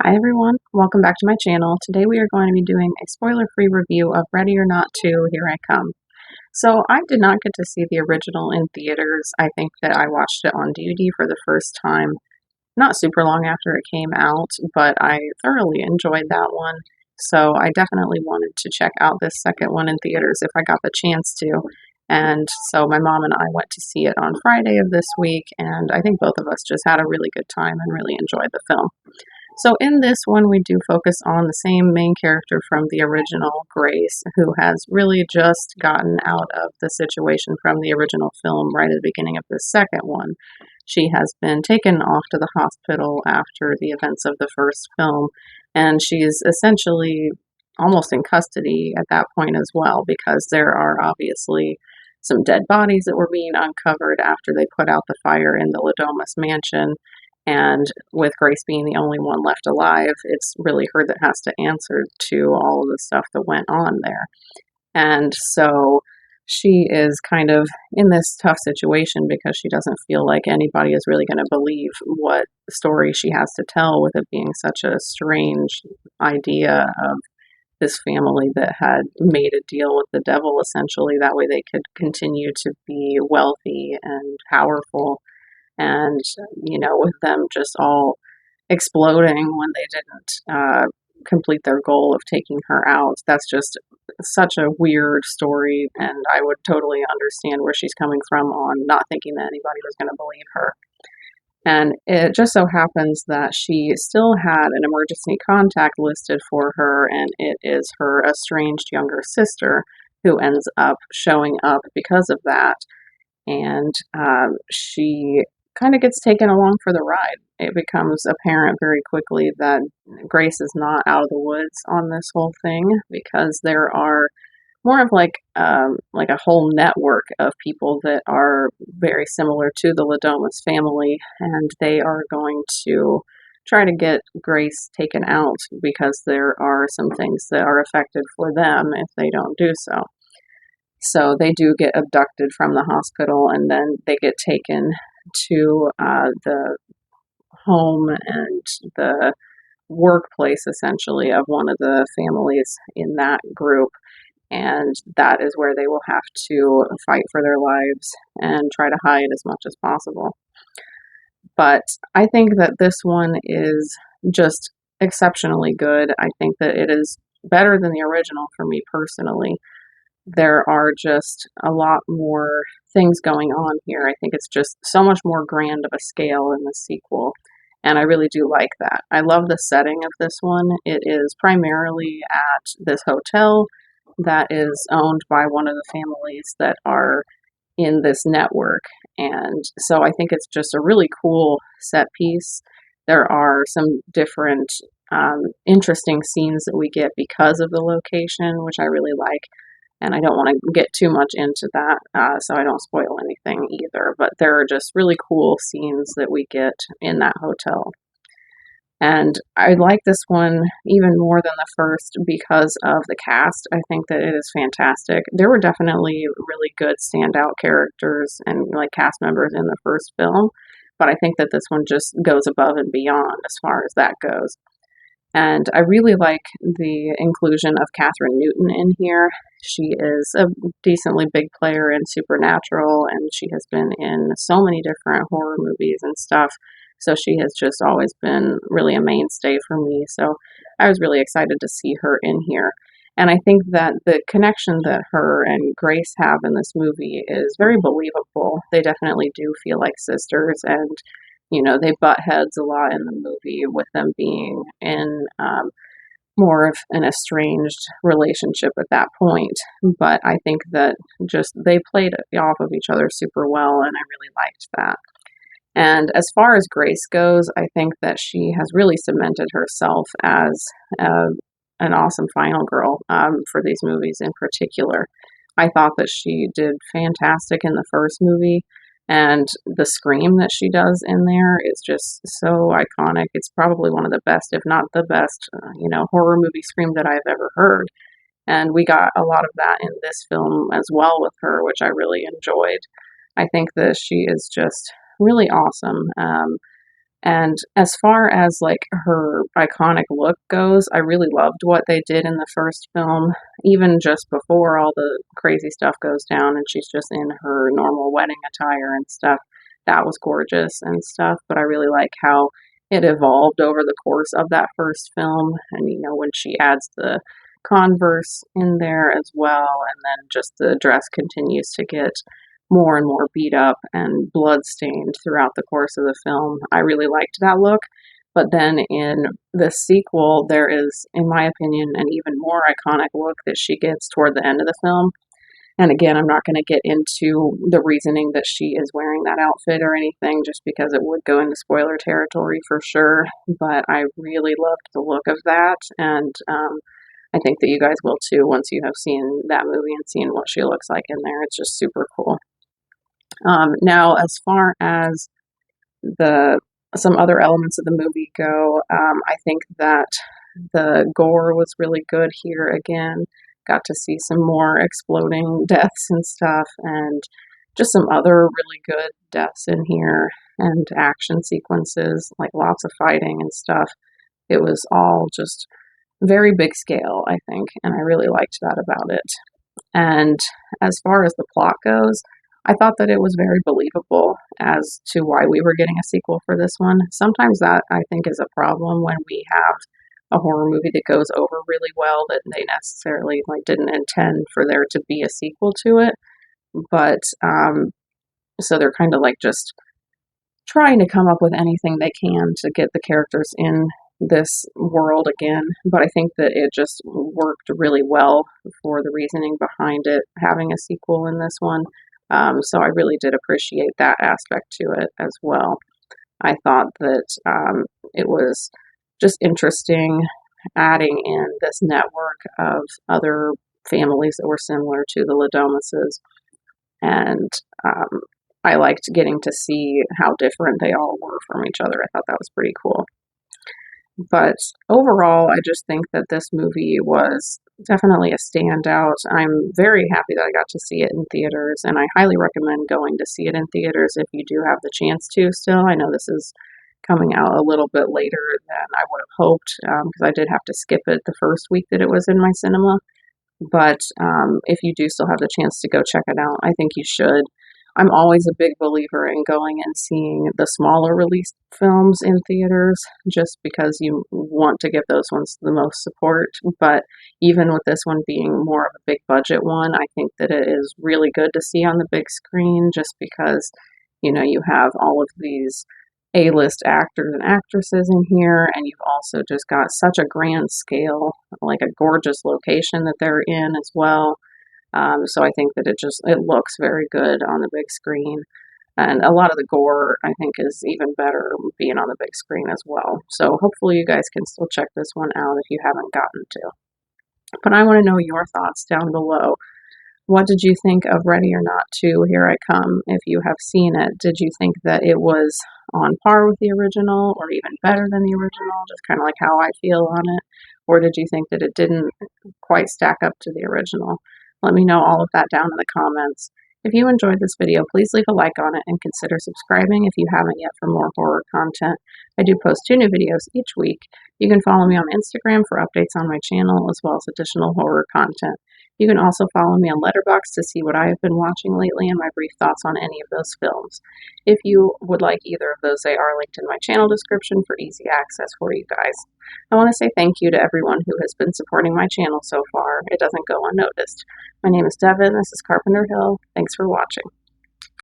Hi everyone, welcome back to my channel. Today we are going to be doing a spoiler-free review of Ready or Not 2, Here I Come. So I did not get to see the original in theaters. I think that I watched it on DVD for the first time not super long after it came out, but I thoroughly enjoyed that one. So I definitely wanted to check out this second one in theaters if I got the chance to. And so my mom and I went to see it on Friday of this week, and I think both of us just had a really good time and really enjoyed the film. So in this one, we do focus on the same main character from the original, Grace, who has really just gotten out of the situation from the original film right at the beginning of the second one. She has been taken off to the hospital after the events of the first film, and she's essentially almost in custody at that point as well, because there are obviously some dead bodies that were being uncovered after they put out the fire in the Ladomas mansion. And with Grace being the only one left alive, it's really her that has to answer to all of the stuff that went on there. And so she is kind of in this tough situation because she doesn't feel like anybody is really going to believe what story she has to tell, with it being such a strange idea of this family that had made a deal with the devil essentially. That way they could continue to be wealthy and powerful, and with them just all exploding when they didn't complete their goal of taking her out. That's just such a weird story, and I would totally understand where she's coming from on not thinking that anybody was going to believe her. And it just so happens that she still had an emergency contact listed for her, and it is her estranged younger sister who ends up showing up because of that. And she kind of gets taken along for the ride. It becomes apparent very quickly that Grace is not out of the woods on this whole thing, because there are more of like a whole network of people that are very similar to the Ladomas family, and they are going to try to get Grace taken out because there are some things that are affected for them if they don't do so. So they do get abducted from the hospital, and then they get taken to the home and the workplace essentially of one of the families in that group. And that is where they will have to fight for their lives and try to hide as much as possible. But I think that this one is just exceptionally good. I think that it is better than the original for me personally. There are just a lot more things going on here. I think it's just so much more grand of a scale in the sequel, and I really do like that. I love the setting of this one. It is primarily at this hotel that is owned by one of the families that are in this network, and so I think it's just a really cool set piece. There are some different interesting scenes that we get because of the location, which I really like. And I don't want to get too much into that, so I don't spoil anything either. But there are just really cool scenes that we get in that hotel. And I like this one even more than the first because of the cast. I think that it is fantastic. There were definitely really good standout characters and like cast members in the first film, but I think that this one just goes above and beyond as far as that goes. And I really like the inclusion of Kathryn Newton in here. She is a decently big player in Supernatural, and she has been in so many different horror movies and stuff. So she has just always been really a mainstay for me. So I was really excited to see her in here. And I think that the connection that her and Grace have in this movie is very believable. They definitely do feel like sisters, and they butt heads a lot in the movie, with them being in more of an estranged relationship at that point. But I think that just they played off of each other super well, and I really liked that. And as far as Grace goes, I think that she has really cemented herself as an awesome final girl for these movies in particular. I thought that she did fantastic in the first movie, and the scream that she does in there is just so iconic. It's probably one of the best, if not the best, horror movie scream that I've ever heard. And we got a lot of that in this film as well with her, which I really enjoyed. I think that she is just really awesome. And as far as like her iconic look goes, I really loved what they did in the first film, even just before all the crazy stuff goes down and she's just in her normal wedding attire and stuff. That was gorgeous and stuff, but I really like how it evolved over the course of that first film. And when she adds the Converse in there as well, and then just the dress continues to get more and more beat up and blood-stained throughout the course of the film. I really liked that look. But then in the sequel, there is, in my opinion, an even more iconic look that she gets toward the end of the film. And again, I'm not going to get into the reasoning that she is wearing that outfit or anything, just because it would go into spoiler territory for sure. But I really loved the look of that, and I think that you guys will too once you have seen that movie and seen what she looks like in there. It's just super cool. Now, as far as the some other elements of the movie go, I think that the gore was really good here again. Got to see some more exploding deaths and stuff, and just some other really good deaths in here, and action sequences, like lots of fighting and stuff. It was all just very big scale, I think, and I really liked that about it. And as far as the plot goes, I thought that it was very believable as to why we were getting a sequel for this one. Sometimes that, I think, is a problem when we have a horror movie that goes over really well that they necessarily didn't intend for there to be a sequel to it. But so they're kind of just trying to come up with anything they can to get the characters in this world again. But I think that it just worked really well for the reasoning behind it having a sequel in this one. So I really did appreciate that aspect to it as well. I thought that it was just interesting adding in this network of other families that were similar to the Ladomases, and I liked getting to see how different they all were from each other. I thought that was pretty cool. But overall, I just think that this movie was definitely a standout. I'm very happy that I got to see it in theaters, and I highly recommend going to see it in theaters if you do have the chance to still. I know this is coming out a little bit later than I would have hoped, because I did have to skip it the first week that it was in my cinema. But if you do still have the chance to go check it out, I think you should. I'm always a big believer in going and seeing the smaller released films in theaters just because you want to give those ones the most support. But even with this one being more of a big budget one, I think that it is really good to see on the big screen just because, you have all of these A-list actors and actresses in here, and you've also just got such a grand scale, like a gorgeous location that they're in as well. So I think that it looks very good on the big screen. And a lot of the gore, I think, is even better being on the big screen as well. So hopefully you guys can still check this one out if you haven't gotten to. But I want to know your thoughts down below. What did you think of Ready or Not 2, Here I Come? If you have seen it, did you think that it was on par with the original or even better than the original? Just kind of like how I feel on it. Or did you think that it didn't quite stack up to the original? Let me know all of that down in the comments. If you enjoyed this video, please leave a like on it and consider subscribing if you haven't yet for more horror content. I do post 2 new videos each week. You can follow me on Instagram for updates on my channel as well as additional horror content. You can also follow me on Letterboxd to see what I have been watching lately and my brief thoughts on any of those films. If you would like either of those, they are linked in my channel description for easy access for you guys. I want to say thank you to everyone who has been supporting my channel so far. It doesn't go unnoticed. My name is Devin. This is Carpenter Hill. Thanks for watching.